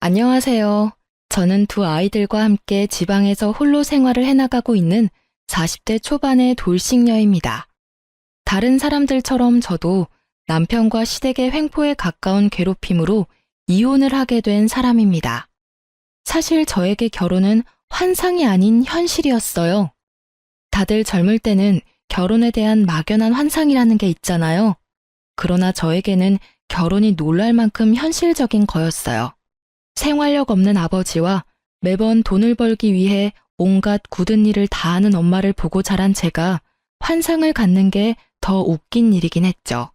안녕하세요. 저는 두 아이들과 함께 지방에서 홀로 생활을 해나가고 있는 40대 초반의 돌싱녀입니다. 다른 사람들처럼 저도 남편과 시댁의 횡포에 가까운 괴롭힘으로 이혼을 하게 된 사람입니다. 사실 저에게 결혼은 환상이 아닌 현실이었어요. 다들 젊을 때는 결혼에 대한 막연한 환상이라는 게 있잖아요. 그러나 저에게는 결혼이 놀랄 만큼 현실적인 거였어요. 생활력 없는 아버지와 매번 돈을 벌기 위해 온갖 굳은 일을 다 하는 엄마를 보고 자란 제가 환상을 갖는 게 더 웃긴 일이긴 했죠.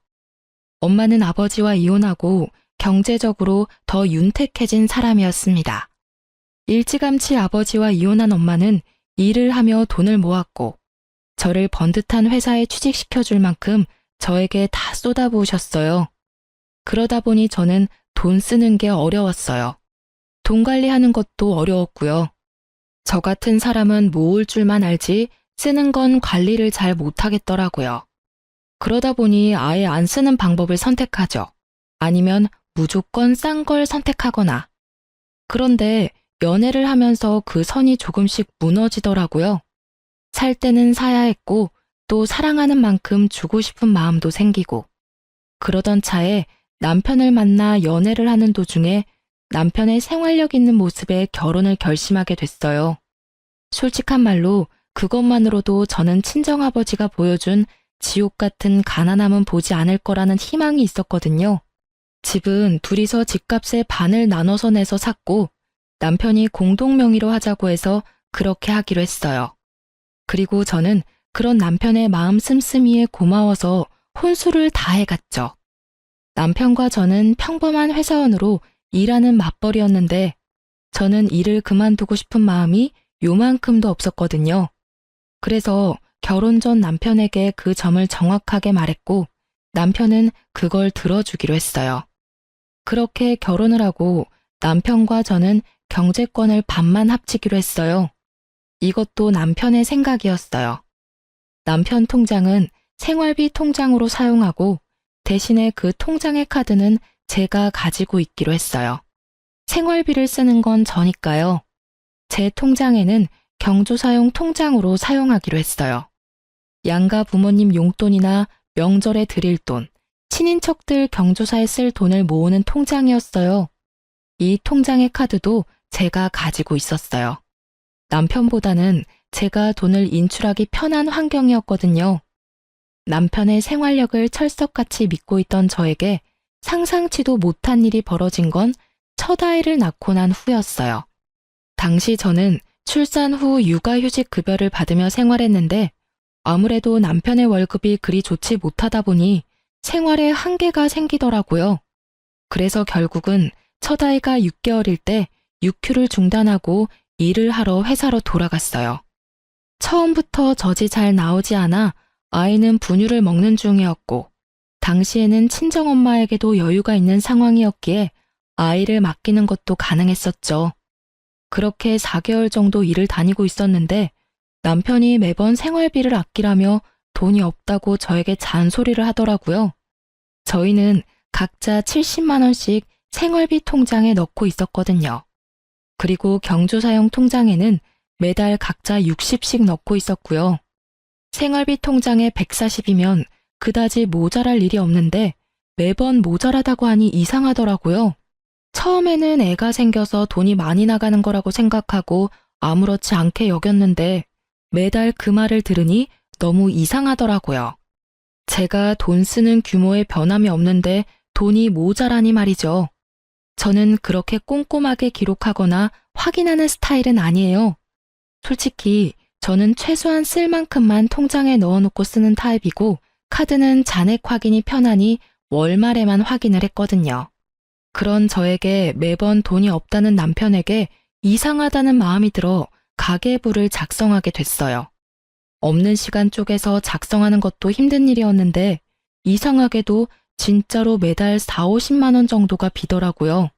엄마는 아버지와 이혼하고 경제적으로 더 윤택해진 사람이었습니다. 일찌감치 아버지와 이혼한 엄마는 일을 하며 돈을 모았고 저를 번듯한 회사에 취직시켜줄 만큼 저에게 다 쏟아부으셨어요. 그러다 보니 저는 돈 쓰는 게 어려웠어요. 돈 관리하는 것도 어려웠고요. 저 같은 사람은 모을 줄만 알지 쓰는 건 관리를 잘 못하겠더라고요. 그러다 보니 아예 안 쓰는 방법을 선택하죠. 아니면 무조건 싼 걸 선택하거나. 그런데 연애를 하면서 그 선이 조금씩 무너지더라고요. 살 때는 사야 했고 또 사랑하는 만큼 주고 싶은 마음도 생기고. 그러던 차에 남편을 만나 연애를 하는 도중에 남편의 생활력 있는 모습에 결혼을 결심하게 됐어요. 솔직한 말로 그것만으로도 저는 친정아버지가 보여준 지옥 같은 가난함은 보지 않을 거라는 희망이 있었거든요. 집은 둘이서 집값의 반을 나눠서 내서 샀고 남편이 공동 명의로 하자고 해서 그렇게 하기로 했어요. 그리고 저는 그런 남편의 마음 씀씀이에 고마워서 혼수를 다 해갔죠. 남편과 저는 평범한 회사원으로 일하는 맞벌이였는데 저는 일을 그만두고 싶은 마음이 요만큼도 없었거든요. 그래서 결혼 전 남편에게 그 점을 정확하게 말했고 남편은 그걸 들어주기로 했어요. 그렇게 결혼을 하고 남편과 저는 경제권을 반만 합치기로 했어요. 이것도 남편의 생각이었어요. 남편 통장은 생활비 통장으로 사용하고 대신에 그 통장의 카드는 제가 가지고 있기로 했어요. 생활비를 쓰는 건 저니까요. 제 통장에는 경조사용 통장으로 사용하기로 했어요. 양가 부모님 용돈이나 명절에 드릴 돈, 친인척들 경조사에 쓸 돈을 모으는 통장이었어요. 이 통장의 카드도 제가 가지고 있었어요. 남편보다는 제가 돈을 인출하기 편한 환경이었거든요. 남편의 생활력을 철석같이 믿고 있던 저에게 상상치도 못한 일이 벌어진 건 첫 아이를 낳고 난 후였어요. 당시 저는 출산 후 육아휴직 급여를 받으며 생활했는데 아무래도 남편의 월급이 그리 좋지 못하다 보니 생활에 한계가 생기더라고요. 그래서 결국은 첫 아이가 6개월일 때 육휴를 중단하고 일을 하러 회사로 돌아갔어요. 처음부터 젖이 잘 나오지 않아 아이는 분유를 먹는 중이었고 당시에는 친정엄마에게도 여유가 있는 상황이었기에 아이를 맡기는 것도 가능했었죠. 그렇게 4개월 정도 일을 다니고 있었는데 남편이 매번 생활비를 아끼라며 돈이 없다고 저에게 잔소리를 하더라고요. 저희는 각자 70만 원씩 생활비 통장에 넣고 있었거든요. 그리고 경조사용 통장에는 매달 각자 60씩 넣고 있었고요. 생활비 통장에 140이면 그다지 모자랄 일이 없는데 매번 모자라다고 하니 이상하더라고요. 처음에는 애가 생겨서 돈이 많이 나가는 거라고 생각하고 아무렇지 않게 여겼는데 매달 그 말을 들으니 너무 이상하더라고요. 제가 돈 쓰는 규모에 변함이 없는데 돈이 모자라니 말이죠. 저는 그렇게 꼼꼼하게 기록하거나 확인하는 스타일은 아니에요. 솔직히 저는 최소한 쓸 만큼만 통장에 넣어놓고 쓰는 타입이고 카드는 잔액 확인이 편하니 월말에만 확인을 했거든요. 그런 저에게 매번 돈이 없다는 남편에게 이상하다는 마음이 들어 가계부를 작성하게 됐어요. 없는 시간 쪼개서 작성하는 것도 힘든 일이었는데 이상하게도 진짜로 매달 4, 50만 원 정도가 비더라고요.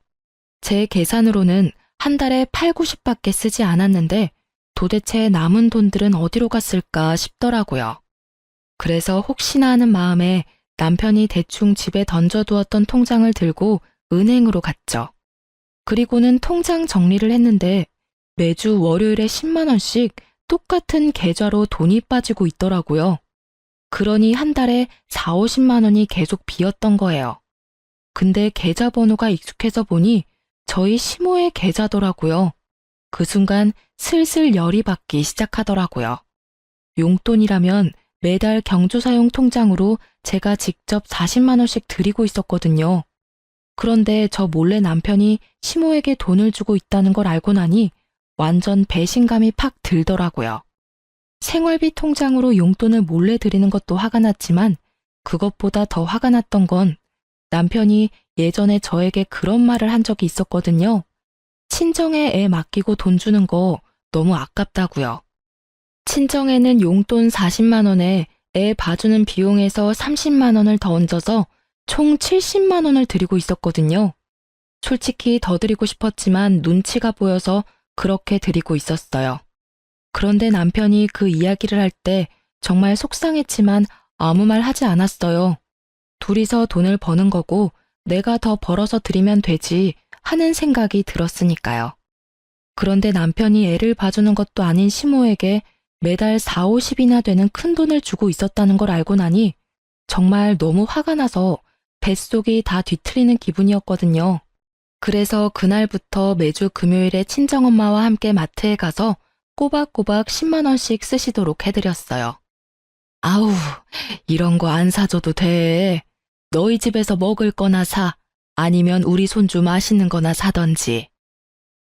제 계산으로는 한 달에 8, 90밖에 쓰지 않았는데 도대체 남은 돈들은 어디로 갔을까 싶더라고요. 그래서 혹시나 하는 마음에 남편이 대충 집에 던져두었던 통장을 들고 은행으로 갔죠. 그리고는 통장 정리를 했는데 매주 월요일에 10만 원씩 똑같은 계좌로 돈이 빠지고 있더라고요. 그러니 한 달에 4, 50만 원이 계속 비었던 거예요. 근데 계좌번호가 익숙해서 보니 저희 시모의 계좌더라고요. 그 순간 슬슬 열이 받기 시작하더라고요. 용돈이라면 매달 경조사용 통장으로 제가 직접 40만 원씩 드리고 있었거든요. 그런데 저 몰래 남편이 시모에게 돈을 주고 있다는 걸 알고 나니 완전 배신감이 팍 들더라고요. 생활비 통장으로 용돈을 몰래 드리는 것도 화가 났지만 그것보다 더 화가 났던 건 남편이 예전에 저에게 그런 말을 한 적이 있었거든요. 친정에 애 맡기고 돈 주는 거 너무 아깝다고요. 친정에는 용돈 40만 원에 애 봐주는 비용에서 30만 원을 더 얹어서 총 70만 원을 드리고 있었거든요. 솔직히 더 드리고 싶었지만 눈치가 보여서 그렇게 드리고 있었어요. 그런데 남편이 그 이야기를 할 때 정말 속상했지만 아무 말 하지 않았어요. 둘이서 돈을 버는 거고 내가 더 벌어서 드리면 되지 하는 생각이 들었으니까요. 그런데 남편이 애를 봐주는 것도 아닌 시모에게 매달 4, 50이나 되는 큰 돈을 주고 있었다는 걸 알고 나니 정말 너무 화가 나서 뱃속이 다 뒤틀리는 기분이었거든요. 그래서 그날부터 매주 금요일에 친정엄마와 함께 마트에 가서 꼬박꼬박 10만 원씩 쓰시도록 해드렸어요. 아우, 이런 거 안 사줘도 돼. 너희 집에서 먹을 거나 사. 아니면 우리 손주 맛있는 거나 사던지.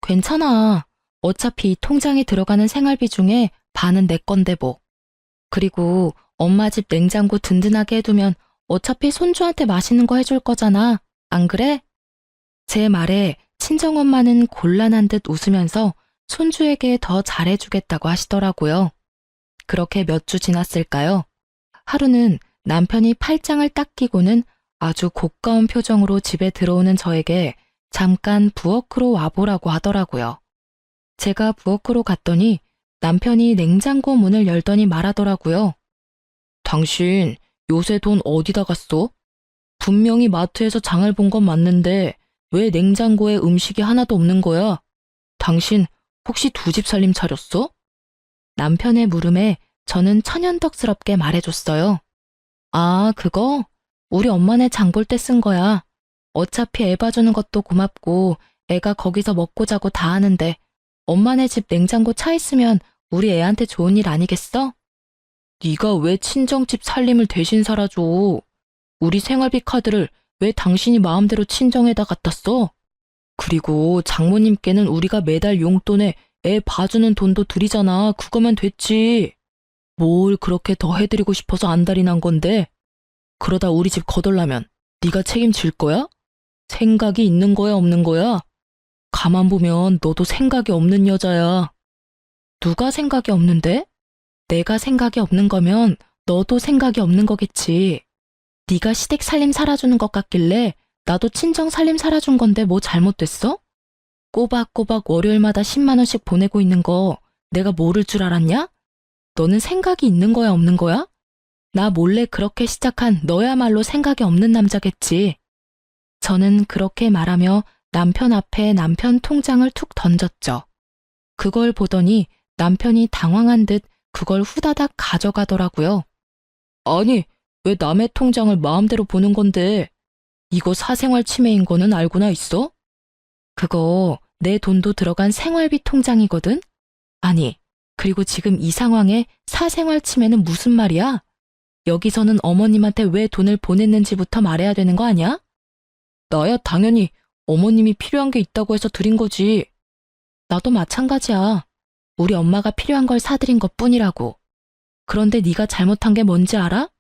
괜찮아. 어차피 통장에 들어가는 생활비 중에 반은 내 건데 뭐. 그리고 엄마 집 냉장고 든든하게 해두면 어차피 손주한테 맛있는 거 해줄 거잖아. 안 그래? 제 말에 친정엄마는 곤란한 듯 웃으면서 손주에게 더 잘해주겠다고 하시더라고요. 그렇게 몇 주 지났을까요? 하루는 남편이 팔짱을 딱 끼고는 아주 고가운 표정으로 집에 들어오는 저에게 잠깐 부엌으로 와보라고 하더라고요. 제가 부엌으로 갔더니 남편이 냉장고 문을 열더니 말하더라고요. 당신 요새 돈 어디다 갔어? 분명히 마트에서 장을 본 건 맞는데 왜 냉장고에 음식이 하나도 없는 거야? 당신 혹시 두 집 살림 차렸어? 남편의 물음에 저는 천연덕스럽게 말해줬어요. 아, 그거? 우리 엄마네 장볼 때 쓴 거야. 어차피 애 봐주는 것도 고맙고 애가 거기서 먹고 자고 다 하는데 엄마네 집 냉장고 차 있으면 우리 애한테 좋은 일 아니겠어? 네가 왜 친정집 살림을 대신 살아줘? 우리 생활비 카드를 왜 당신이 마음대로 친정에다 갖다 써? 그리고 장모님께는 우리가 매달 용돈에 애 봐주는 돈도 드리잖아. 그거면 됐지. 뭘 그렇게 더 해드리고 싶어서 안달이 난 건데? 그러다 우리 집 거덜나면 네가 책임질 거야? 생각이 있는 거야, 없는 거야? 가만 보면 너도 생각이 없는 여자야. 누가 생각이 없는데? 내가 생각이 없는 거면 너도 생각이 없는 거겠지. 네가 시댁 살림 살아주는 것 같길래 나도 친정 살림 살아준 건데 뭐 잘못됐어? 꼬박꼬박 월요일마다 10만 원씩 보내고 있는 거 내가 모를 줄 알았냐? 너는 생각이 있는 거야, 없는 거야? 나 몰래 그렇게 시작한 너야말로 생각이 없는 남자겠지. 저는 그렇게 말하며 남편 앞에 남편 통장을 툭 던졌죠. 그걸 보더니 남편이 당황한 듯 그걸 후다닥 가져가더라고요. 아니, 왜 남의 통장을 마음대로 보는 건데? 이거 사생활 침해인 거는 알고나 있어? 그거 내 돈도 들어간 생활비 통장이거든? 아니, 그리고 지금 이 상황에 사생활 침해는 무슨 말이야? 여기서는 어머님한테 왜 돈을 보냈는지부터 말해야 되는 거 아니야? 나야 당연히 어머님이 필요한 게 있다고 해서 드린 거지. 나도 마찬가지야. 우리 엄마가 필요한 걸 사드린 것뿐이라고. 그런데 네가 잘못한 게 뭔지 알아?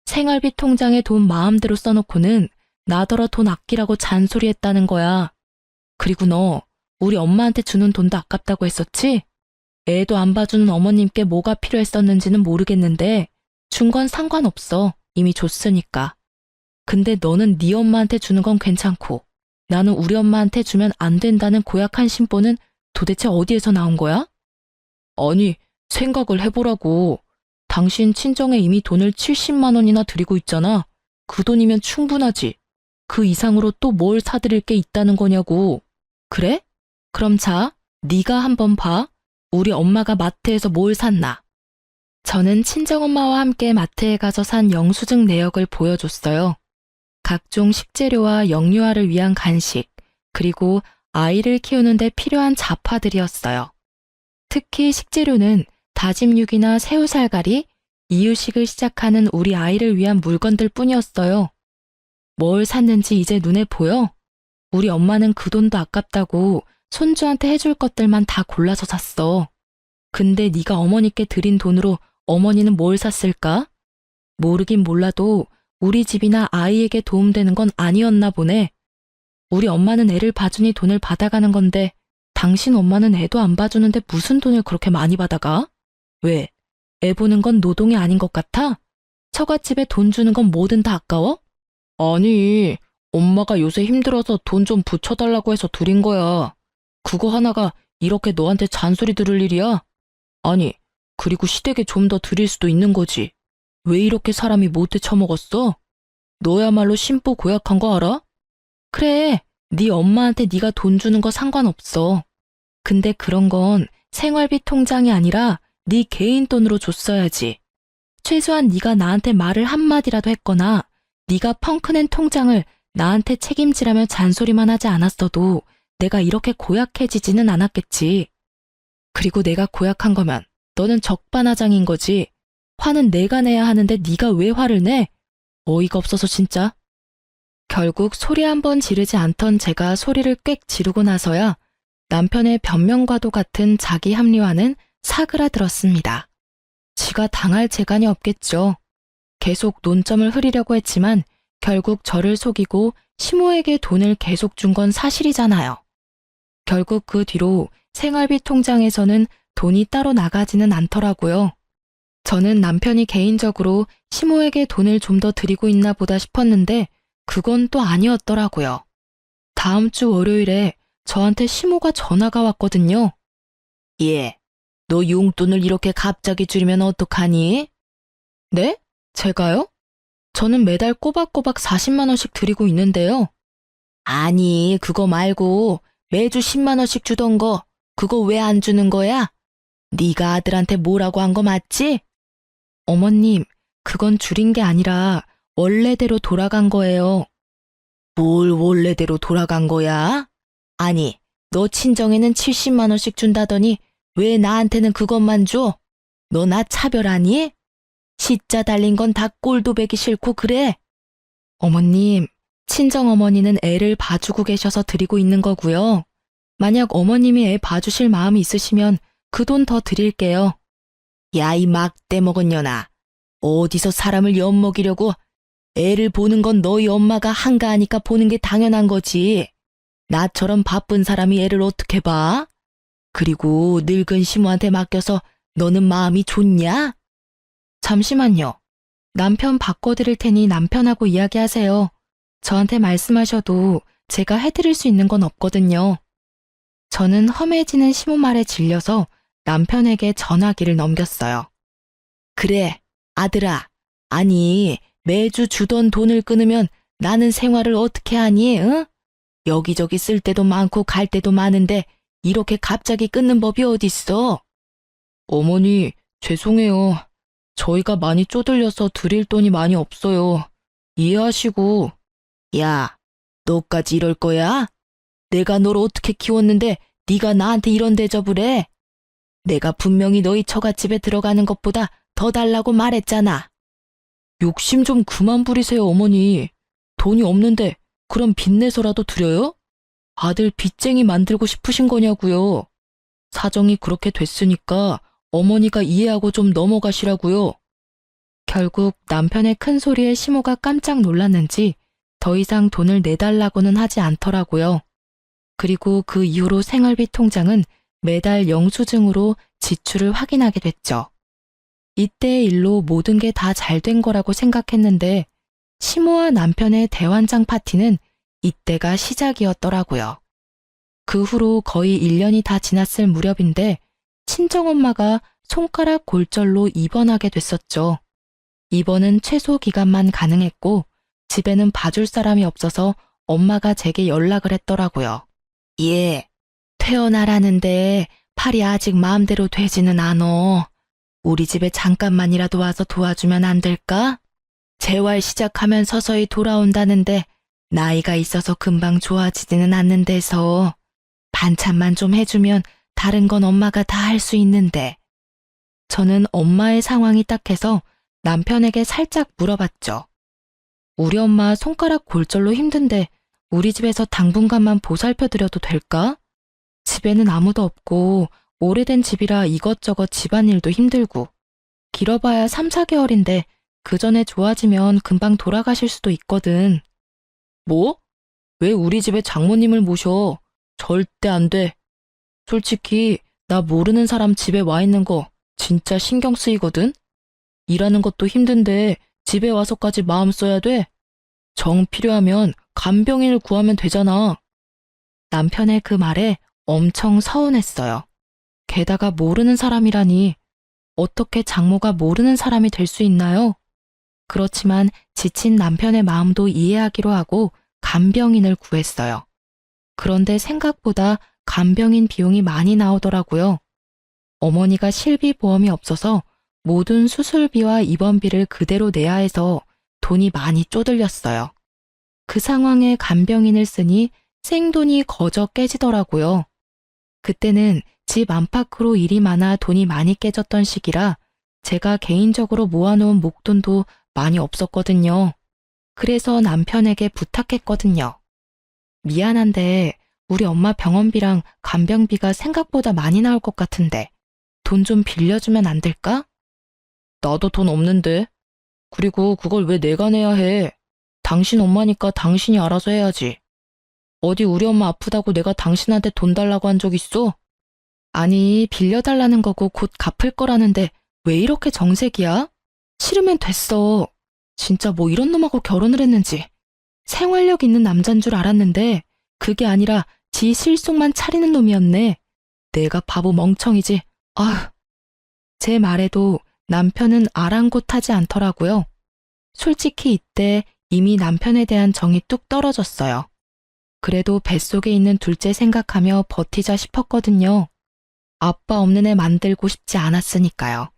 생활비 통장에 돈 마음대로 써놓고는 나더러 돈 아끼라고 잔소리했다는 거야. 그리고 너 우리 엄마한테 주는 돈도 아깝다고 했었지? 애도 안 봐주는 어머님께 뭐가 필요했었는지는 모르겠는데 준 건 상관없어. 이미 줬으니까. 근데 너는 네 엄마한테 주는 건 괜찮고 나는 우리 엄마한테 주면 안 된다는 고약한 심보는 도대체 어디에서 나온 거야? 아니, 생각을 해보라고. 당신 친정에 이미 돈을 70만 원이나 드리고 있잖아. 그 돈이면 충분하지. 그 이상으로 또 뭘 사드릴 게 있다는 거냐고. 그래? 그럼 자, 네가 한번 봐. 우리 엄마가 마트에서 뭘 샀나? 저는 친정엄마와 함께 마트에 가서 산 영수증 내역을 보여줬어요. 각종 식재료와 영유아를 위한 간식, 그리고 아이를 키우는데 필요한 잡화들이었어요. 특히 식재료는 다짐 육이나 새우살가리, 이유식을 시작하는 우리 아이를 위한 물건들 뿐이었어요. 뭘 샀는지 이제 눈에 보여? 우리 엄마는 그 돈도 아깝다고 손주한테 해줄 것들만 다 골라서 샀어. 근데 네가 어머니께 드린 돈으로 어머니는 뭘 샀을까? 모르긴 몰라도 우리 집이나 아이에게 도움되는 건 아니었나 보네. 우리 엄마는 애를 봐주니 돈을 받아가는 건데 당신 엄마는 애도 안 봐주는데 무슨 돈을 그렇게 많이 받아가? 왜? 애 보는 건 노동이 아닌 것 같아? 처갓집에 돈 주는 건 뭐든 다 아까워? 아니, 엄마가 요새 힘들어서 돈 좀 붙여달라고 해서 드린 거야. 그거 하나가 이렇게 너한테 잔소리 들을 일이야? 아니, 그리고 시댁에 좀 더 드릴 수도 있는 거지. 왜 이렇게 사람이 못돼 처먹었어? 너야말로 심보 고약한 거 알아? 그래, 네 엄마한테 네가 돈 주는 거 상관없어. 근데 그런 건 생활비 통장이 아니라 네 개인 돈으로 줬어야지. 최소한 네가 나한테 말을 한마디라도 했거나 네가 펑크낸 통장을 나한테 책임지라며 잔소리만 하지 않았어도 내가 이렇게 고약해지지는 않았겠지. 그리고 내가 고약한 거면 너는 적반하장인 거지. 화는 내가 내야 하는데 네가 왜 화를 내? 어이가 없어서 진짜. 결국 소리 한 번 지르지 않던 제가 소리를 꽥 지르고 나서야 남편의 변명과도 같은 자기 합리화는 사그라들었습니다. 지가 당할 재간이 없겠죠. 계속 논점을 흐리려고 했지만 결국 저를 속이고 시모에게 돈을 계속 준 건 사실이잖아요. 결국 그 뒤로 생활비 통장에서는 돈이 따로 나가지는 않더라고요. 저는 남편이 개인적으로 시모에게 돈을 좀 더 드리고 있나 보다 싶었는데 그건 또 아니었더라고요. 다음 주 월요일에 저한테 시모가 전화가 왔거든요. 예, 너 용돈을 이렇게 갑자기 줄이면 어떡하니? 네? 제가요? 저는 매달 꼬박꼬박 40만 원씩 드리고 있는데요. 아니, 그거 말고 매주 10만 원씩 주던 거 그거 왜 안 주는 거야? 네가 아들한테 뭐라고 한 거 맞지? 어머님, 그건 줄인 게 아니라 원래대로 돌아간 거예요. 뭘 원래대로 돌아간 거야? 아니, 너 친정에는 70만 원씩 준다더니 왜 나한테는 그것만 줘? 너 나 차별하니? 시자 달린 건 다 꼴도 보기 싫고 그래? 어머님, 친정어머니는 애를 봐주고 계셔서 드리고 있는 거고요. 만약 어머님이 애 봐주실 마음이 있으시면 그 돈 더 드릴게요. 야, 이 막대 먹은 년아. 어디서 사람을 엿먹이려고. 애를 보는 건 너희 엄마가 한가하니까 보는 게 당연한 거지. 나처럼 바쁜 사람이 애를 어떻게 봐? 그리고 늙은 시모한테 맡겨서 너는 마음이 좋냐? 잠시만요. 남편 바꿔드릴 테니 남편하고 이야기하세요. 저한테 말씀하셔도 제가 해드릴 수 있는 건 없거든요. 저는 험해지는 시모 말에 질려서 남편에게 전화기를 넘겼어요. 그래, 아들아. 아니, 매주 주던 돈을 끊으면 나는 생활을 어떻게 하니, 응? 여기저기 쓸 때도 많고 갈 때도 많은데 이렇게 갑자기 끊는 법이 어딨어? 어머니, 죄송해요. 저희가 많이 쪼들려서 드릴 돈이 많이 없어요. 이해하시고. 야, 너까지 이럴 거야? 내가 널 어떻게 키웠는데 네가 나한테 이런 대접을 해? 내가 분명히 너희 처갓집에 들어가는 것보다 더 달라고 말했잖아. 욕심 좀 그만 부리세요, 어머니. 돈이 없는데 그럼 빚내서라도 드려요? 아들 빚쟁이 만들고 싶으신 거냐고요. 사정이 그렇게 됐으니까 어머니가 이해하고 좀 넘어가시라고요. 결국 남편의 큰 소리에 시모가 깜짝 놀랐는지 더 이상 돈을 내달라고는 하지 않더라고요. 그리고 그 이후로 생활비 통장은 매달 영수증으로 지출을 확인하게 됐죠. 이때의 일로 모든 게 다 잘 된 거라고 생각했는데 시모와 남편의 대환장 파티는 이때가 시작이었더라고요. 그 후로 거의 1년이 다 지났을 무렵인데 친정엄마가 손가락 골절로 입원하게 됐었죠. 입원은 최소 기간만 가능했고 집에는 봐줄 사람이 없어서 엄마가 제게 연락을 했더라고요. 예, 퇴원하라는데 팔이 아직 마음대로 되지는 않어. 우리 집에 잠깐만이라도 와서 도와주면 안 될까? 재활 시작하면 서서히 돌아온다는데 나이가 있어서 금방 좋아지지는 않는 데서 반찬만 좀 해주면 다른 건 엄마가 다 할 수 있는데. 저는 엄마의 상황이 딱해서 남편에게 살짝 물어봤죠. 우리 엄마 손가락 골절로 힘든데 우리 집에서 당분간만 보살펴드려도 될까? 집에는 아무도 없고 오래된 집이라 이것저것 집안일도 힘들고 길어봐야 3, 4개월인데 그 전에 좋아지면 금방 돌아가실 수도 있거든. 뭐? 왜 우리 집에 장모님을 모셔? 절대 안 돼. 솔직히 나 모르는 사람 집에 와 있는 거 진짜 신경 쓰이거든? 일하는 것도 힘든데 집에 와서까지 마음 써야 돼? 정 필요하면 간병인을 구하면 되잖아. 남편의 그 말에 엄청 서운했어요. 게다가 모르는 사람이라니 어떻게 장모가 모르는 사람이 될 수 있나요? 그렇지만 지친 남편의 마음도 이해하기로 하고 간병인을 구했어요. 그런데 생각보다 간병인 비용이 많이 나오더라고요. 어머니가 실비보험이 없어서 모든 수술비와 입원비를 그대로 내야 해서 돈이 많이 쪼들렸어요. 그 상황에 간병인을 쓰니 생돈이 거저 깨지더라고요. 그때는 집 안팎으로 일이 많아 돈이 많이 깨졌던 시기라 제가 개인적으로 모아놓은 목돈도 많이 없었거든요. 그래서 남편에게 부탁했거든요. 미안한데 우리 엄마 병원비랑 간병비가 생각보다 많이 나올 것 같은데 돈 좀 빌려주면 안 될까? 나도 돈 없는데. 그리고 그걸 왜 내가 내야 해? 당신 엄마니까 당신이 알아서 해야지. 어디 우리 엄마 아프다고 내가 당신한테 돈 달라고 한 적 있어? 아니, 빌려달라는 거고 곧 갚을 거라는데 왜 이렇게 정색이야? 싫으면 됐어. 진짜 뭐 이런 놈하고 결혼을 했는지. 생활력 있는 남잔 줄 알았는데 그게 아니라 지 실속만 차리는 놈이었네. 내가 바보 멍청이지. 아휴. 제 말에도 남편은 아랑곳하지 않더라고요. 솔직히 이때 이미 남편에 대한 정이 뚝 떨어졌어요. 그래도 뱃속에 있는 둘째 생각하며 버티자 싶었거든요. 아빠 없는 애 만들고 싶지 않았으니까요.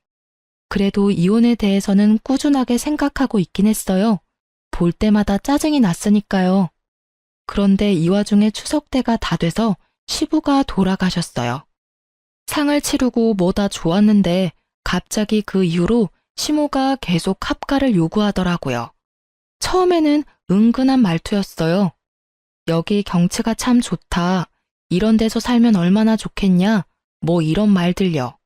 그래도 이혼에 대해서는 꾸준하게 생각하고 있긴 했어요. 볼 때마다 짜증이 났으니까요. 그런데 이 와중에 추석 때가 다 돼서 시부가 돌아가셨어요. 상을 치르고 뭐다 좋았는데 갑자기 그 이후로 시모가 계속 합가를 요구하더라고요. 처음에는 은근한 말투였어요. 여기 경치가 참 좋다. 이런 데서 살면 얼마나 좋겠냐. 뭐 이런 말들요.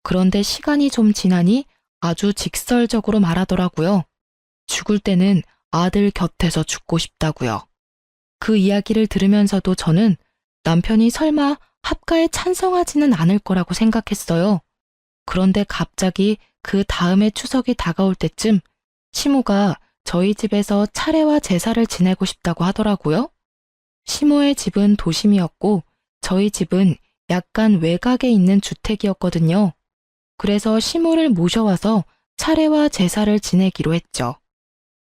그런데 시간이 좀 지나니 아주 직설적으로 말하더라고요. 죽을 때는 아들 곁에서 죽고 싶다고요. 그 이야기를 들으면서도 저는 남편이 설마 합가에 찬성하지는 않을 거라고 생각했어요. 그런데 갑자기 그 다음에 추석이 다가올 때쯤 시모가 저희 집에서 차례와 제사를 지내고 싶다고 하더라고요. 시모의 집은 도심이었고 저희 집은 약간 외곽에 있는 주택이었거든요. 그래서 시모를 모셔와서 차례와 제사를 지내기로 했죠.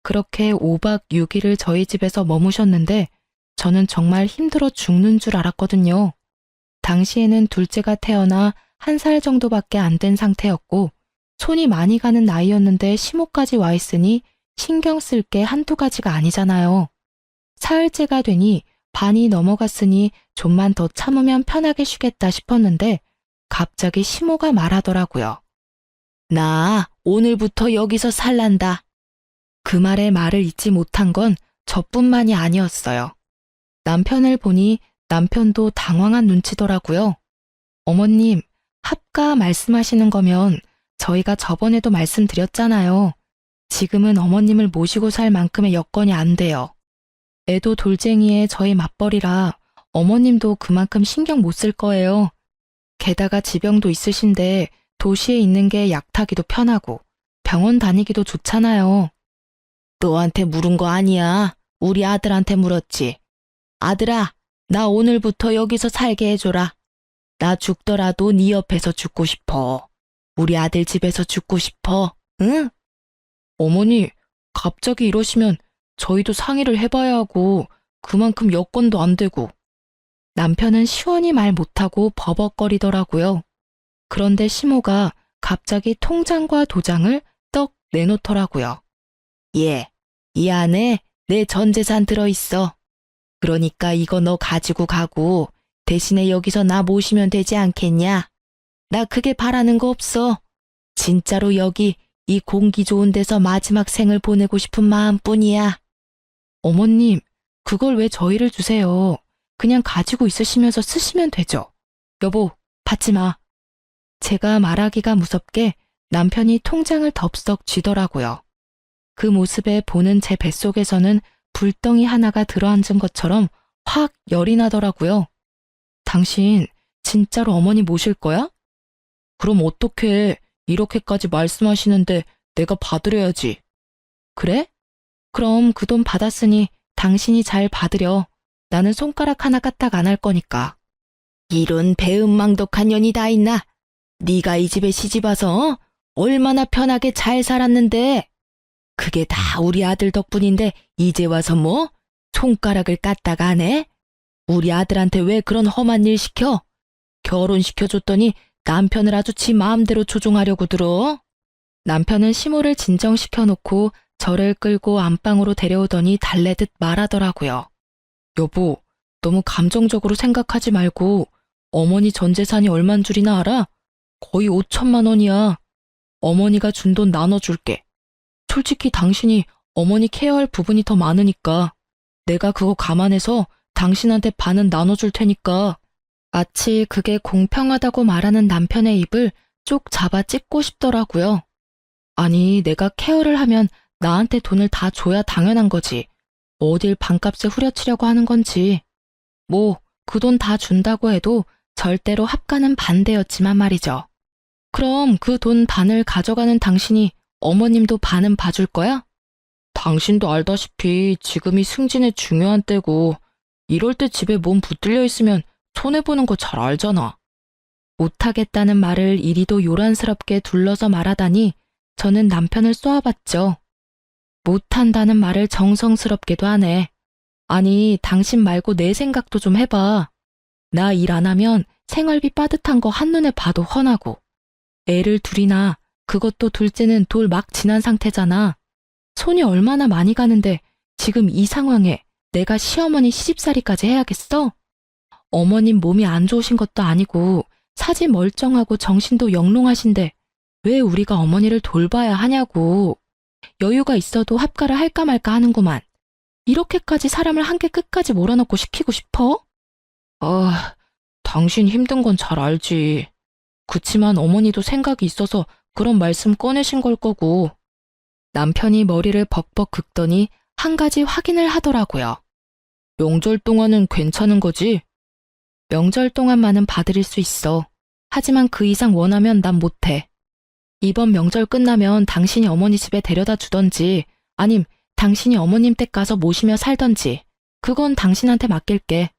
그렇게 5박 6일을 저희 집에서 머무셨는데 저는 정말 힘들어 죽는 줄 알았거든요. 당시에는 둘째가 태어나 1살 정도밖에 안 된 상태였고 손이 많이 가는 나이였는데 시모까지 와 있으니 신경 쓸 게 한두 가지가 아니잖아요. 사흘째가 되니 반이 넘어갔으니 좀만 더 참으면 편하게 쉬겠다 싶었는데 갑자기 시모가 말하더라고요. 나 오늘부터 여기서 살란다. 그 말에 말을 잇지 못한 건 저뿐만이 아니었어요. 남편을 보니 남편도 당황한 눈치더라고요. 어머님, 합가 말씀하시는 거면 저희가 저번에도 말씀드렸잖아요. 지금은 어머님을 모시고 살 만큼의 여건이 안 돼요. 애도 돌쟁이에 저희 맞벌이라 어머님도 그만큼 신경 못 쓸 거예요. 게다가 지병도 있으신데 도시에 있는 게 약타기도 편하고 병원 다니기도 좋잖아요. 너한테 물은 거 아니야. 우리 아들한테 물었지. 아들아, 나 오늘부터 여기서 살게 해줘라. 나 죽더라도 네 옆에서 죽고 싶어. 우리 아들 집에서 죽고 싶어. 응? 어머니, 갑자기 이러시면 저희도 상의를 해봐야 하고 그만큼 여건도 안 되고. 남편은 시원히 말 못하고 버벅거리더라고요. 그런데 시모가 갑자기 통장과 도장을 떡 내놓더라고요. 예, 이 안에 내 전 재산 들어있어. 그러니까 이거 너 가지고 가고 대신에 여기서 나 모시면 되지 않겠냐? 나 크게 바라는 거 없어. 진짜로 여기 이 공기 좋은 데서 마지막 생을 보내고 싶은 마음뿐이야. 어머님, 그걸 왜 저희를 주세요? 그냥 가지고 있으시면서 쓰시면 되죠. 여보, 받지 마. 제가 말하기가 무섭게 남편이 통장을 덥석 쥐더라고요. 그 모습에 보는 제 뱃속에서는 불덩이 하나가 들어앉은 것처럼 확 열이 나더라고요. 당신 진짜로 어머니 모실 거야? 그럼 어떡해. 이렇게까지 말씀하시는데 내가 받으려야지. 그래? 그럼 그 돈 받았으니 당신이 잘 받으려. 나는 손가락 하나 까딱 안 할 거니까. 이런 배은망덕한 년이 다 있나? 네가 이 집에 시집 와서 얼마나 편하게 잘 살았는데. 그게 다 우리 아들 덕분인데 이제 와서 뭐? 손가락을 까딱 안 해? 우리 아들한테 왜 그런 험한 일 시켜? 결혼시켜줬더니 남편을 아주 지 마음대로 조종하려고 들어. 남편은 시모를 진정시켜놓고 저를 끌고 안방으로 데려오더니 달래듯 말하더라고요. 여보, 너무 감정적으로 생각하지 말고 어머니 전 재산이 얼만 줄이나 알아? 거의 5천만 원이야. 어머니가 준 돈 나눠줄게. 솔직히 당신이 어머니 케어할 부분이 더 많으니까 내가 그거 감안해서 당신한테 반은 나눠줄 테니까. 마치 그게 공평하다고 말하는 남편의 입을 쪽 잡아 찢고 싶더라고요. 아니, 내가 케어를 하면 나한테 돈을 다 줘야 당연한 거지. 어딜 반값에 후려치려고 하는 건지. 뭐, 그 돈 다 준다고 해도 절대로 합가는 반대였지만 말이죠. 그럼 그 돈 반을 가져가는 당신이 어머님도 반은 봐줄 거야? 당신도 알다시피 지금이 승진의 중요한 때고 이럴 때 집에 몸 붙들려 있으면 손해보는 거 잘 알잖아. 못하겠다는 말을 이리도 요란스럽게 둘러서 말하다니 저는 남편을 쏘아봤죠. 못한다는 말을 정성스럽게도 하네. 아니, 당신 말고 내 생각도 좀 해봐. 나 일 안 하면 생활비 빠듯한 거 한눈에 봐도 훤하고. 애를 둘이나 그것도 둘째는 돌 막 지난 상태잖아. 손이 얼마나 많이 가는데 지금 이 상황에 내가 시어머니 시집살이까지 해야겠어? 어머님 몸이 안 좋으신 것도 아니고 사지 멀쩡하고 정신도 영롱하신데 왜 우리가 어머니를 돌봐야 하냐고. 여유가 있어도 합가를 할까 말까 하는구만. 이렇게까지 사람을 한계 끝까지 몰아넣고 시키고 싶어? 당신 힘든 건 잘 알지. 그치만 어머니도 생각이 있어서 그런 말씀 꺼내신 걸 거고. 남편이 머리를 벅벅 긁더니 한 가지 확인을 하더라고요. 명절 동안은 괜찮은 거지? 명절 동안만은 봐드릴 수 있어. 하지만 그 이상 원하면 난 못해. 이번 명절 끝나면 당신이 어머니 집에 데려다 주던지 아님 당신이 어머님 댁 가서 모시며 살던지 그건 당신한테 맡길게.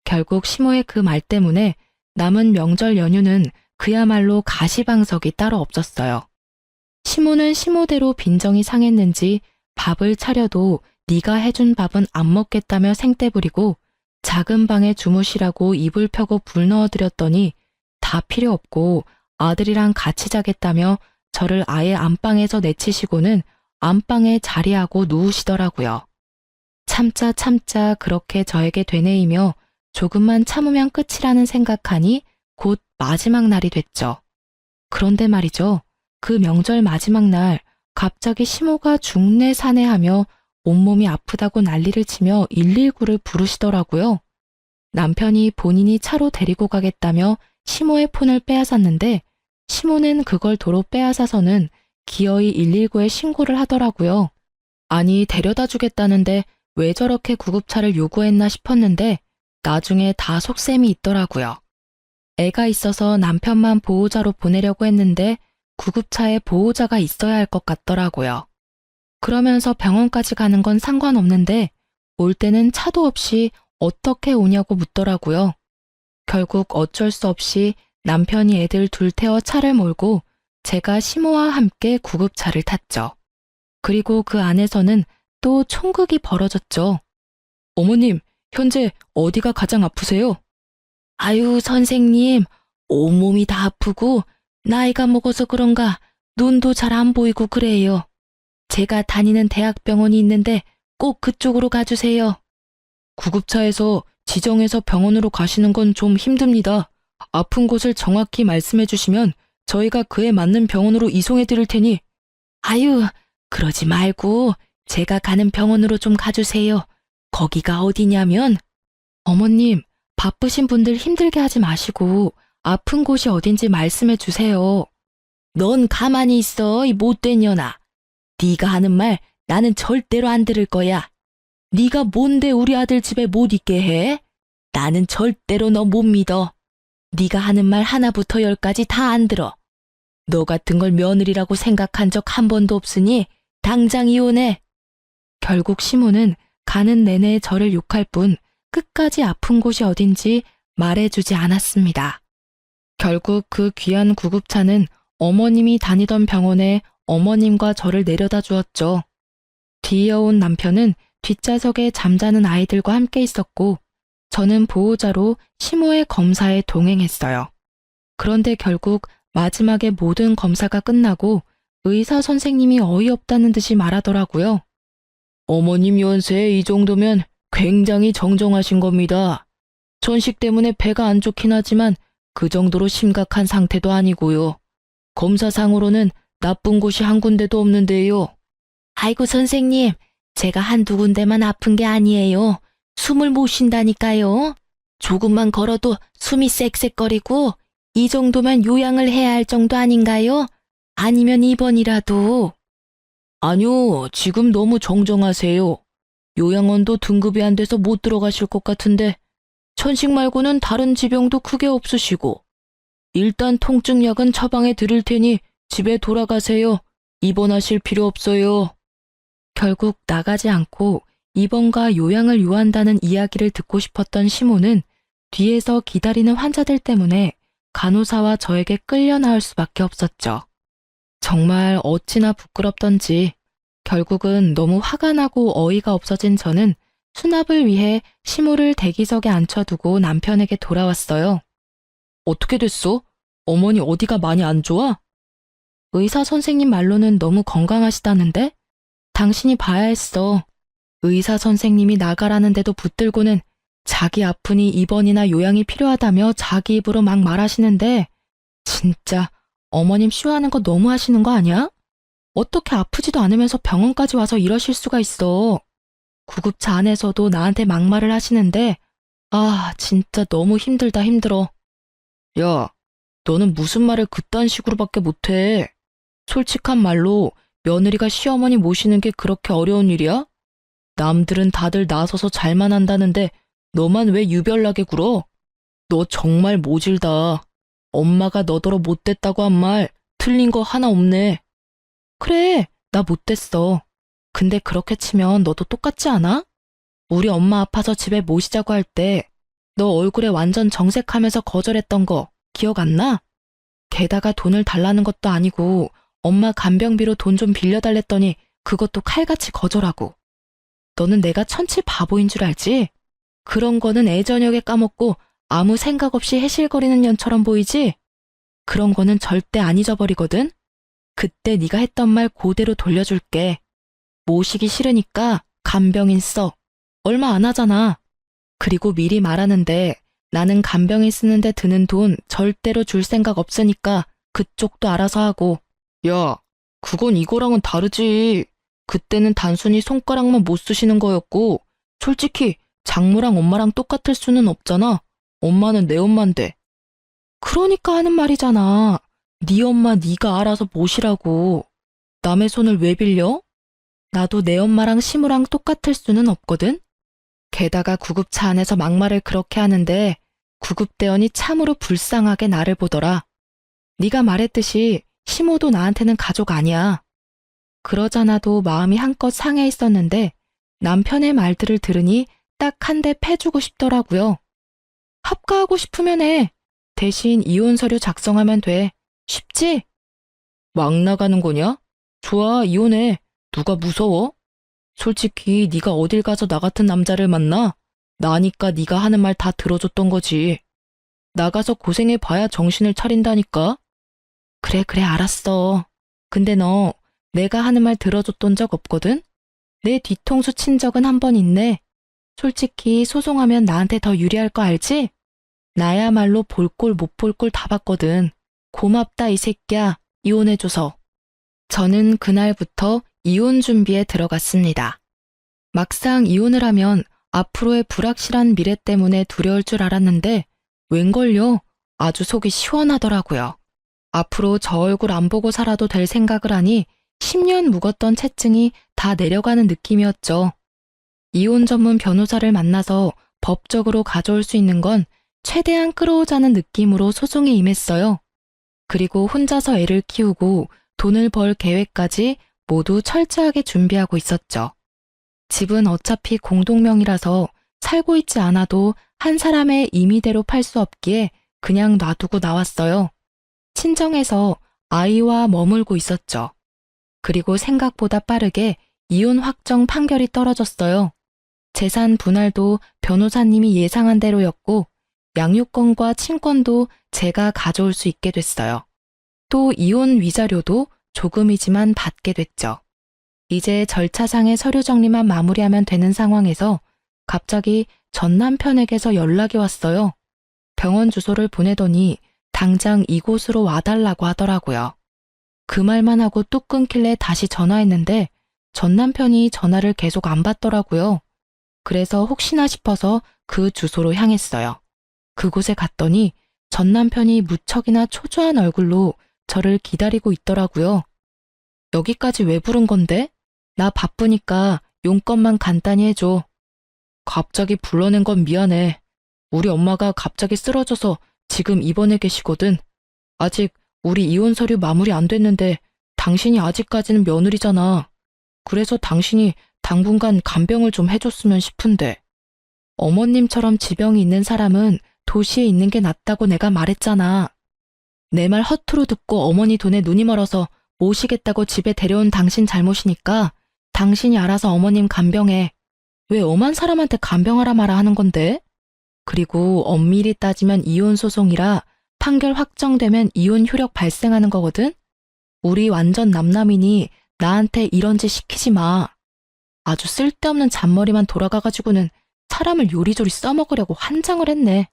결국 시모의 그 말 때문에 남은 명절 연휴는 그야말로 가시방석이 따로 없었어요. 시모는 시모대로 빈정이 상했는지 밥을 차려도 네가 해준 밥은 안 먹겠다며 생떼 부리고 작은 방에 주무시라고 이불 펴고 불 넣어드렸더니 다 필요 없고 아들이랑 같이 자겠다며 저를 아예 안방에서 내치시고는 안방에 자리하고 누우시더라고요. 참자 그렇게 저에게 되뇌이며 조금만 참으면 끝이라는 생각하니 곧 마지막 날이 됐죠. 그런데 말이죠. 그 명절 마지막 날 갑자기 시모가 중내사내하며 온몸이 아프다고 난리를 치며 119를 부르시더라고요. 남편이 본인이 차로 데리고 가겠다며 시모의 폰을 빼앗았는데 시모는 그걸 도로 빼앗아서는 기어이 119에 신고를 하더라고요. 아니, 데려다 주겠다는데 왜 저렇게 구급차를 요구했나 싶었는데 나중에 다 속셈이 있더라고요. 애가 있어서 남편만 보호자로 보내려고 했는데 구급차에 보호자가 있어야 할 것 같더라고요. 그러면서 병원까지 가는 건 상관없는데 올 때는 차도 없이 어떻게 오냐고 묻더라고요. 결국 어쩔 수 없이 남편이 애들 둘 태워 차를 몰고 제가 시모와 함께 구급차를 탔죠. 그리고 그 안에서는 또 총극이 벌어졌죠. 어머님, 현재 어디가 가장 아프세요? 아유, 선생님, 온몸이 다 아프고 나이가 먹어서 그런가 눈도 잘 안 보이고 그래요. 제가 다니는 대학병원이 있는데 꼭 그쪽으로 가주세요. 구급차에서 지정해서 병원으로 가시는 건 좀 힘듭니다. 아픈 곳을 정확히 말씀해 주시면 저희가 그에 맞는 병원으로 이송해 드릴 테니. 아유, 그러지 말고 제가 가는 병원으로 좀 가주세요. 거기가 어디냐면. 어머님, 바쁘신 분들 힘들게 하지 마시고 아픈 곳이 어딘지 말씀해 주세요. 넌 가만히 있어, 이 못된 년아. 네가 하는 말 나는 절대로 안 들을 거야. 네가 뭔데 우리 아들 집에 못 있게 해? 나는 절대로 너 못 믿어. 네가 하는 말 하나부터 열까지 다 안 들어. 너 같은 걸 며느리라고 생각한 적 한 번도 없으니 당장 이혼해. 결국 시모는 가는 내내 저를 욕할 뿐 끝까지 아픈 곳이 어딘지 말해주지 않았습니다. 결국 그 귀한 구급차는 어머님이 다니던 병원에 어머님과 저를 내려다 주었죠. 뒤이어온 남편은 뒷좌석에 잠자는 아이들과 함께 있었고 저는 보호자로 시모의 검사에 동행했어요. 그런데 결국 마지막에 모든 검사가 끝나고 의사 선생님이 어이없다는 듯이 말하더라고요. 어머님 연세 이 정도면 굉장히 정정하신 겁니다. 전식 때문에 배가 안 좋긴 하지만 그 정도로 심각한 상태도 아니고요. 검사상으로는 나쁜 곳이 한 군데도 없는데요. 아이고 선생님, 제가 한두 군데만 아픈 게 아니에요. 숨을 못 쉰다니까요. 조금만 걸어도 숨이 쌕쌕거리고 이 정도면 요양을 해야 할 정도 아닌가요? 아니면 입원이라도. 아니요, 지금 너무 정정하세요. 요양원도 등급이 안 돼서 못 들어가실 것 같은데 천식 말고는 다른 지병도 크게 없으시고 일단 통증약은 처방해 드릴 테니 집에 돌아가세요. 입원하실 필요 없어요. 결국 나가지 않고 입원과 요양을 요한다는 이야기를 듣고 싶었던 시모는 뒤에서 기다리는 환자들 때문에 간호사와 저에게 끌려 나올 수밖에 없었죠. 정말 어찌나 부끄럽던지 결국은 너무 화가 나고 어이가 없어진 저는 수납을 위해 시모를 대기석에 앉혀두고 남편에게 돌아왔어요. 어떻게 됐어? 어머니 어디가 많이 안 좋아? 의사 선생님 말로는 너무 건강하시다는데? 당신이 봐야 했어. 의사 선생님이 나가라는데도 붙들고는 자기 아프니 입원이나 요양이 필요하다며 자기 입으로 막 말하시는데 진짜 어머님 쇼하는 거 너무 하시는 거 아니야? 어떻게 아프지도 않으면서 병원까지 와서 이러실 수가 있어. 구급차 안에서도 나한테 막말을 하시는데 진짜 너무 힘들다 힘들어. 야, 너는 무슨 말을 그딴 식으로밖에 못해. 솔직한 말로 며느리가 시어머니 모시는 게 그렇게 어려운 일이야? 남들은 다들 나서서 잘만 한다는데 너만 왜 유별나게 굴어? 너 정말 모질다. 엄마가 너더러 못됐다고 한 말 틀린 거 하나 없네. 그래, 나 못됐어. 근데 그렇게 치면 너도 똑같지 않아? 우리 엄마 아파서 집에 모시자고 할 때 너 얼굴에 완전 정색하면서 거절했던 거 기억 안 나? 게다가 돈을 달라는 것도 아니고 엄마 간병비로 돈 좀 빌려달랬더니 그것도 칼같이 거절하고. 너는 내가 천치 바보인 줄 알지? 그런 거는 애저녁에 까먹고 아무 생각 없이 해실거리는 년처럼 보이지? 그런 거는 절대 안 잊어버리거든? 그때 네가 했던 말 그대로 돌려줄게. 모시기 싫으니까 간병인 써. 얼마 안 하잖아. 그리고 미리 말하는데 나는 간병인 쓰는데 드는 돈 절대로 줄 생각 없으니까 그쪽도 알아서 하고. 야, 그건 이거랑은 다르지. 그때는 단순히 손가락만 못 쓰시는 거였고 솔직히 장모랑 엄마랑 똑같을 수는 없잖아. 엄마는 내 엄마인데. 그러니까 하는 말이잖아. 네 엄마 네가 알아서 모시라고. 남의 손을 왜 빌려? 나도 내 엄마랑 시무랑 똑같을 수는 없거든. 게다가 구급차 안에서 막말을 그렇게 하는데 구급대원이 참으로 불쌍하게 나를 보더라. 네가 말했듯이 시모도 나한테는 가족 아니야. 그러잖아도 마음이 한껏 상해 있었는데 남편의 말들을 들으니 딱 한 대 패주고 싶더라고요. 합가하고 싶으면 해. 대신 이혼 서류 작성하면 돼. 쉽지? 막 나가는 거냐? 좋아, 이혼해. 누가 무서워? 솔직히 네가 어딜 가서 나 같은 남자를 만나? 나니까 네가 하는 말 다 들어줬던 거지. 나가서 고생해봐야 정신을 차린다니까? 그래, 알았어. 근데 너 내가 하는 말 들어줬던 적 없거든? 내 뒤통수 친 적은 한 번 있네. 솔직히 소송하면 나한테 더 유리할 거 알지? 나야말로 볼 꼴 못 볼 꼴 다 봤거든. 고맙다 이 새끼야. 이혼해줘서. 저는 그날부터 이혼 준비에 들어갔습니다. 막상 이혼을 하면 앞으로의 불확실한 미래 때문에 두려울 줄 알았는데 웬걸요? 아주 속이 시원하더라고요. 앞으로 저 얼굴 안 보고 살아도 될 생각을 하니 10년 묵었던 채증이 다 내려가는 느낌이었죠. 이혼 전문 변호사를 만나서 법적으로 가져올 수 있는 건 최대한 끌어오자는 느낌으로 소송에 임했어요. 그리고 혼자서 애를 키우고 돈을 벌 계획까지 모두 철저하게 준비하고 있었죠. 집은 어차피 공동명의라서 살고 있지 않아도 한 사람의 임의대로 팔 수 없기에 그냥 놔두고 나왔어요. 친정에서 아이와 머물고 있었죠. 그리고 생각보다 빠르게 이혼 확정 판결이 떨어졌어요. 재산 분할도 변호사님이 예상한 대로였고 양육권과 친권도 제가 가져올 수 있게 됐어요. 또 이혼 위자료도 조금이지만 받게 됐죠. 이제 절차상의 서류 정리만 마무리하면 되는 상황에서 갑자기 전 남편에게서 연락이 왔어요. 병원 주소를 보내더니 당장 이곳으로 와달라고 하더라고요. 그 말만 하고 뚝 끊길래 다시 전화했는데 전 남편이 전화를 계속 안 받더라고요. 그래서 혹시나 싶어서 그 주소로 향했어요. 그곳에 갔더니 전 남편이 무척이나 초조한 얼굴로 저를 기다리고 있더라고요. 여기까지 왜 부른 건데? 나 바쁘니까 용건만 간단히 해줘. 갑자기 불러낸 건 미안해. 우리 엄마가 갑자기 쓰러져서 지금 입원해 계시거든. 아직 우리 이혼 서류 마무리 안 됐는데 당신이 아직까지는 며느리잖아. 그래서 당신이 당분간 간병을 좀 해줬으면 싶은데. 어머님처럼 지병이 있는 사람은 도시에 있는 게 낫다고 내가 말했잖아. 내 말 허투루 듣고 어머니 돈에 눈이 멀어서 모시겠다고 집에 데려온 당신 잘못이니까 당신이 알아서 어머님 간병해. 왜 엄한 사람한테 간병하라 마라 하는 건데? 그리고 엄밀히 따지면 이혼 소송이라 판결 확정되면 이혼 효력 발생하는 거거든? 우리 완전 남남이니 나한테 이런 짓 시키지 마. 아주 쓸데없는 잔머리만 돌아가가지고는 사람을 요리조리 써먹으려고 환장을 했네.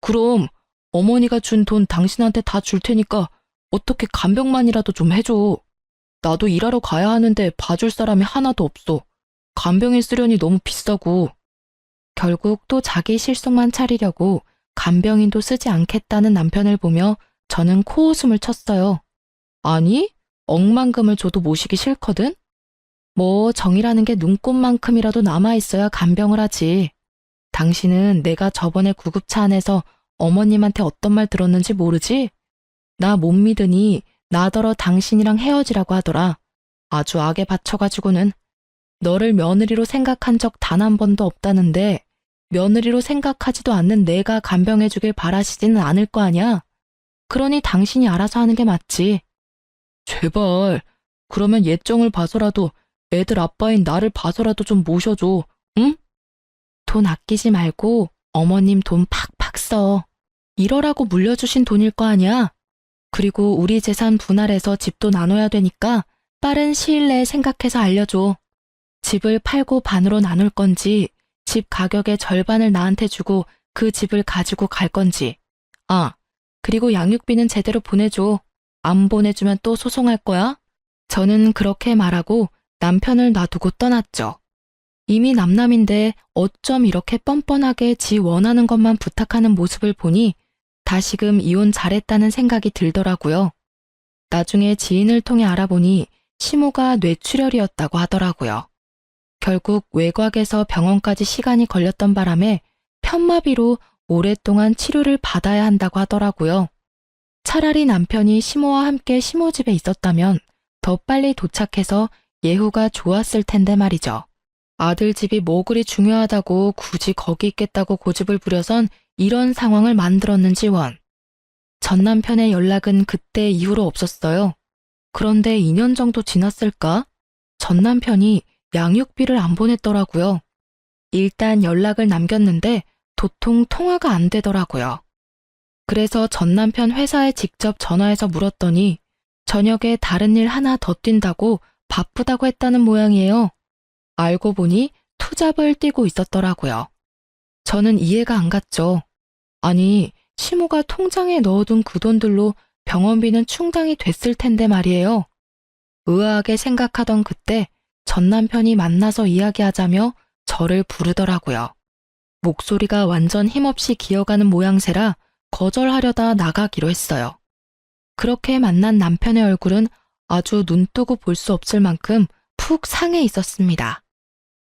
그럼 어머니가 준 돈 당신한테 다 줄 테니까 어떻게 간병만이라도 좀 해줘. 나도 일하러 가야 하는데 봐줄 사람이 하나도 없어. 간병인 쓰려니 너무 비싸고. 결국 또 자기 실속만 차리려고 간병인도 쓰지 않겠다는 남편을 보며 저는 코웃음을 쳤어요. 아니, 억만금을 줘도 모시기 싫거든? 뭐 정이라는 게 눈꽃만큼이라도 남아있어야 간병을 하지. 당신은 내가 저번에 구급차 안에서 어머님한테 어떤 말 들었는지 모르지? 나 못 믿으니 나더러 당신이랑 헤어지라고 하더라. 아주 악에 받쳐가지고는. 너를 며느리로 생각한 적 단 한 번도 없다는데 며느리로 생각하지도 않는 내가 간병해주길 바라시지는 않을 거 아냐? 그러니 당신이 알아서 하는 게 맞지. 제발, 그러면 예정을 봐서라도 애들 아빠인 나를 봐서라도 좀 모셔줘, 응? 돈 아끼지 말고 어머님 돈 팍팍 써. 이러라고 물려주신 돈일 거 아니야? 그리고 우리 재산 분할해서 집도 나눠야 되니까 빠른 시일 내에 생각해서 알려줘. 집을 팔고 반으로 나눌 건지, 집 가격의 절반을 나한테 주고 그 집을 가지고 갈 건지. 아, 그리고 양육비는 제대로 보내줘. 안 보내주면 또 소송할 거야? 저는 그렇게 말하고 남편을 놔두고 떠났죠. 이미 남남인데 어쩜 이렇게 뻔뻔하게 지 원하는 것만 부탁하는 모습을 보니 다시금 이혼 잘했다는 생각이 들더라고요. 나중에 지인을 통해 알아보니 시모가 뇌출혈이었다고 하더라고요. 결국 외곽에서 병원까지 시간이 걸렸던 바람에 편마비로 오랫동안 치료를 받아야 한다고 하더라고요. 차라리 남편이 시모와 함께 시모집에 있었다면 더 빨리 도착해서 예후가 좋았을 텐데 말이죠. 아들 집이 뭐 그리 중요하다고 굳이 거기 있겠다고 고집을 부려선 이런 상황을 만들었는지 원. 전 남편의 연락은 그때 이후로 없었어요. 그런데 2년 정도 지났을까? 전 남편이 양육비를 안 보냈더라고요. 일단 연락을 남겼는데 도통 통화가 안 되더라고요. 그래서 전 남편 회사에 직접 전화해서 물었더니 저녁에 다른 일 하나 더 뛴다고 바쁘다고 했다는 모양이에요. 알고 보니 투잡을 뛰고 있었더라고요. 저는 이해가 안 갔죠. 아니, 시모가 통장에 넣어둔 그 돈들로 병원비는 충당이 됐을 텐데 말이에요. 의아하게 생각하던 그때 전 남편이 만나서 이야기하자며 저를 부르더라고요. 목소리가 완전 힘없이 기어가는 모양새라 거절하려다 나가기로 했어요. 그렇게 만난 남편의 얼굴은 아주 눈뜨고 볼 수 없을 만큼 푹 상해 있었습니다.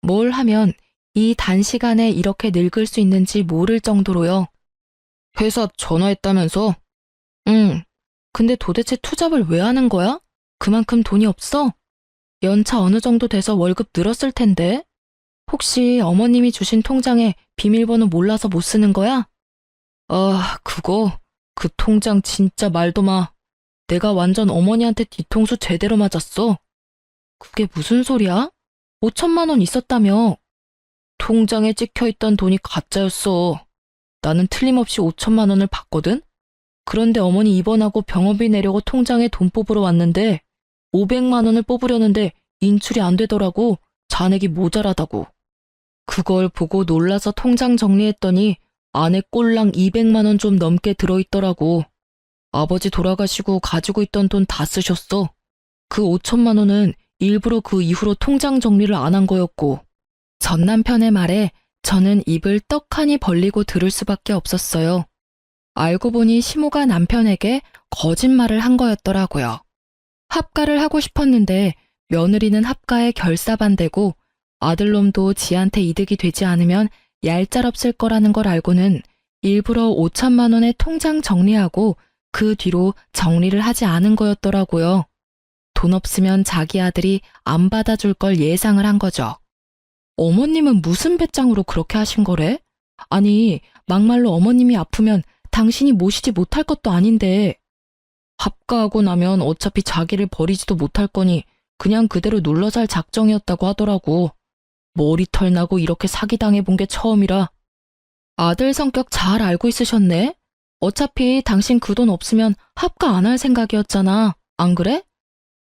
뭘 하면 이 단시간에 이렇게 늙을 수 있는지 모를 정도로요. 회사 전화했다면서? 응. 근데 도대체 투잡을 왜 하는 거야? 그만큼 돈이 없어? 연차 어느 정도 돼서 월급 늘었을 텐데? 혹시 어머님이 주신 통장에 비밀번호 몰라서 못 쓰는 거야? 아, 그거? 그 통장 진짜 말도 마. 내가 완전 어머니한테 뒤통수 제대로 맞았어. 그게 무슨 소리야? 5천만 원 있었다며. 통장에 찍혀있던 돈이 가짜였어. 나는 틀림없이 5천만 원을 받거든? 그런데 어머니 입원하고 병원비 내려고 통장에 돈 뽑으러 왔는데 500만 원을 뽑으려는데 인출이 안 되더라고. 잔액이 모자라다고. 그걸 보고 놀라서 통장 정리했더니 안에 꼴랑 200만 원 좀 넘게 들어있더라고. 아버지 돌아가시고 가지고 있던 돈 다 쓰셨어. 그 5천만 원은 일부러 그 이후로 통장 정리를 안 한 거였고. 전 남편의 말에 저는 입을 떡하니 벌리고 들을 수밖에 없었어요. 알고 보니 시모가 남편에게 거짓말을 한 거였더라고요. 합가를 하고 싶었는데 며느리는 합가에 결사반대고 아들놈도 지한테 이득이 되지 않으면 얄짤없을 거라는 걸 알고는 일부러 5천만 원의 통장 정리하고 그 뒤로 정리를 하지 않은 거였더라고요. 돈 없으면 자기 아들이 안 받아줄 걸 예상을 한 거죠. 어머님은 무슨 배짱으로 그렇게 하신 거래? 아니, 막말로 어머님이 아프면 당신이 모시지 못할 것도 아닌데. 합가하고 나면 어차피 자기를 버리지도 못할 거니 그냥 그대로 눌러 살 작정이었다고 하더라고. 머리털 나고 이렇게 사기당해본 게 처음이라. 아들 성격 잘 알고 있으셨네? 어차피 당신 그 돈 없으면 합가 안 할 생각이었잖아. 안 그래?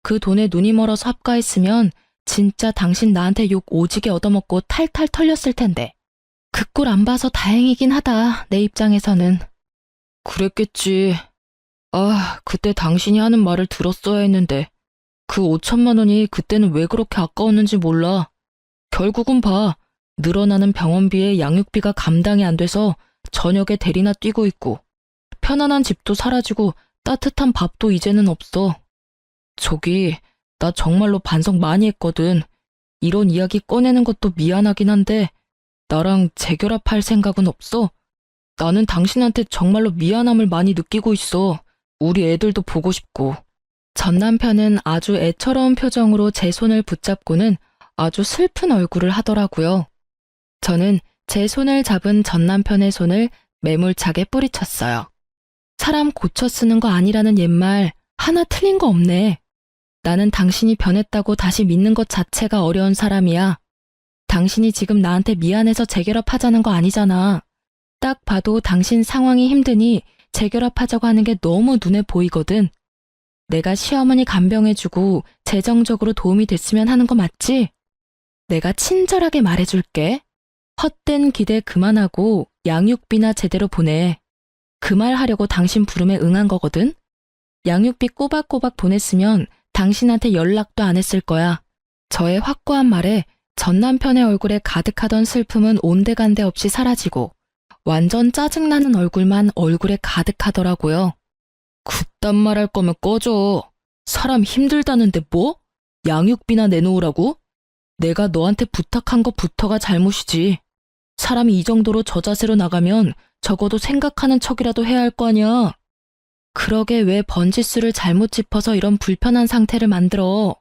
그 돈에 눈이 멀어서 합가했으면 진짜 당신 나한테 욕 오지게 얻어먹고 탈탈 털렸을 텐데. 그 꼴 안 봐서 다행이긴 하다, 내 입장에서는. 그랬겠지. 아, 그때 당신이 하는 말을 들었어야 했는데 그 5천만 원이 그때는 왜 그렇게 아까웠는지 몰라. 결국은 봐. 늘어나는 병원비에 양육비가 감당이 안 돼서 저녁에 대리나 뛰고 있고 편안한 집도 사라지고 따뜻한 밥도 이제는 없어. 저기, 나 정말로 반성 많이 했거든. 이런 이야기 꺼내는 것도 미안하긴 한데 나랑 재결합할 생각은 없어? 나는 당신한테 정말로 미안함을 많이 느끼고 있어. 우리 애들도 보고 싶고. 전 남편은 아주 애처로운 표정으로 제 손을 붙잡고는 아주 슬픈 얼굴을 하더라고요. 저는 제 손을 잡은 전 남편의 손을 매몰차게 뿌리쳤어요. 사람 고쳐 쓰는 거 아니라는 옛말 하나 틀린 거 없네. 나는 당신이 변했다고 다시 믿는 것 자체가 어려운 사람이야. 당신이 지금 나한테 미안해서 재결합하자는 거 아니잖아. 딱 봐도 당신 상황이 힘드니 재결합하자고 하는 게 너무 눈에 보이거든. 내가 시어머니 간병해주고 재정적으로 도움이 됐으면 하는 거 맞지? 내가 친절하게 말해줄게. 헛된 기대 그만하고 양육비나 제대로 보내. 그 말 하려고 당신 부름에 응한 거거든. 양육비 꼬박꼬박 보냈으면 당신한테 연락도 안 했을 거야. 저의 확고한 말에 전 남편의 얼굴에 가득하던 슬픔은 온데간데 없이 사라지고 완전 짜증나는 얼굴만 얼굴에 가득하더라고요. 그딴 말 할 거면 꺼져. 사람 힘들다는데 뭐? 양육비나 내놓으라고? 내가 너한테 부탁한 것부터가 잘못이지. 사람이 이 정도로 저자세로 나가면 적어도 생각하는 척이라도 해야 할 거 아니야. 그러게 왜 번지수를 잘못 짚어서 이런 불편한 상태를 만들어.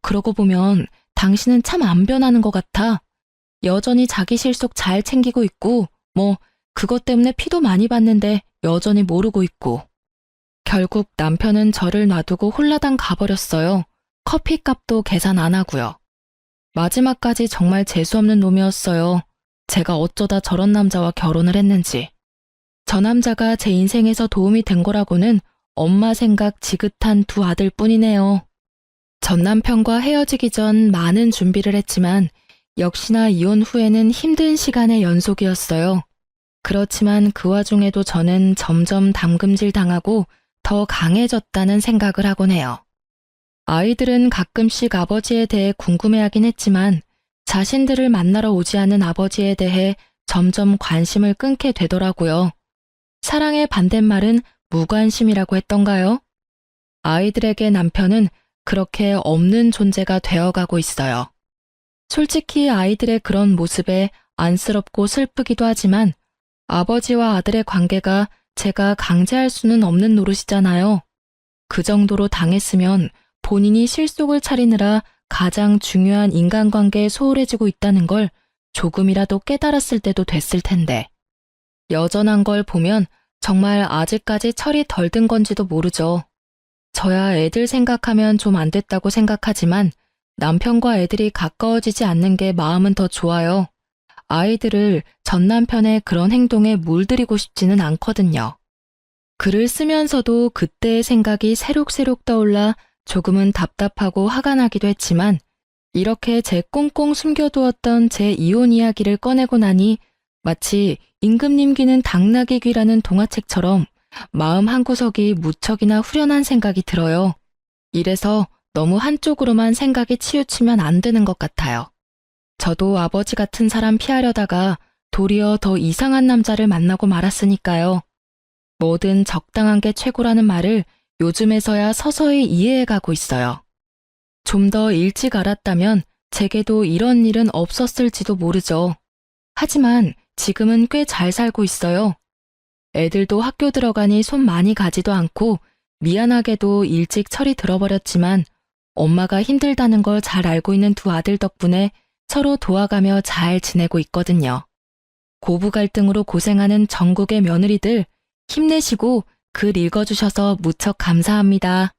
그러고 보면 당신은 참 안 변하는 것 같아. 여전히 자기 실속 잘 챙기고 있고 뭐 그것 때문에 피도 많이 받는데 여전히 모르고 있고. 결국 남편은 저를 놔두고 홀라당 가버렸어요. 커피값도 계산 안 하고요. 마지막까지 정말 재수없는 놈이었어요. 제가 어쩌다 저런 남자와 결혼을 했는지. 저 남자가 제 인생에서 도움이 된 거라고는 엄마 생각 지긋한 두 아들뿐이네요. 전 남편과 헤어지기 전 많은 준비를 했지만 역시나 이혼 후에는 힘든 시간의 연속이었어요. 그렇지만 그 와중에도 저는 점점 담금질 당하고 더 강해졌다는 생각을 하곤 해요. 아이들은 가끔씩 아버지에 대해 궁금해하긴 했지만 자신들을 만나러 오지 않은 아버지에 대해 점점 관심을 끊게 되더라고요. 사랑의 반대말은 무관심이라고 했던가요? 아이들에게 남편은 그렇게 없는 존재가 되어가고 있어요. 솔직히 아이들의 그런 모습에 안쓰럽고 슬프기도 하지만 아버지와 아들의 관계가 제가 강제할 수는 없는 노릇이잖아요. 그 정도로 당했으면 본인이 실속을 차리느라 가장 중요한 인간관계에 소홀해지고 있다는 걸 조금이라도 깨달았을 때도 됐을 텐데. 여전한 걸 보면 정말 아직까지 철이 덜 든 건지도 모르죠. 저야 애들 생각하면 좀 안 됐다고 생각하지만 남편과 애들이 가까워지지 않는 게 마음은 더 좋아요. 아이들을 전 남편의 그런 행동에 물들이고 싶지는 않거든요. 글을 쓰면서도 그때의 생각이 새록새록 떠올라 조금은 답답하고 화가 나기도 했지만 이렇게 제 꽁꽁 숨겨두었던 제 이혼 이야기를 꺼내고 나니 마치 임금님 귀는 당나귀 귀라는 동화책처럼 마음 한구석이 무척이나 후련한 생각이 들어요. 이래서 너무 한쪽으로만 생각이 치우치면 안 되는 것 같아요. 저도 아버지 같은 사람 피하려다가 도리어 더 이상한 남자를 만나고 말았으니까요. 뭐든 적당한 게 최고라는 말을 요즘에서야 서서히 이해해가고 있어요. 좀 더 일찍 알았다면 제게도 이런 일은 없었을지도 모르죠. 하지만 지금은 꽤 잘 살고 있어요. 애들도 학교 들어가니 손 많이 가지도 않고 미안하게도 일찍 철이 들어버렸지만 엄마가 힘들다는 걸 잘 알고 있는 두 아들 덕분에 서로 도와가며 잘 지내고 있거든요. 고부 갈등으로 고생하는 전국의 며느리들 힘내시고 글 읽어주셔서 무척 감사합니다.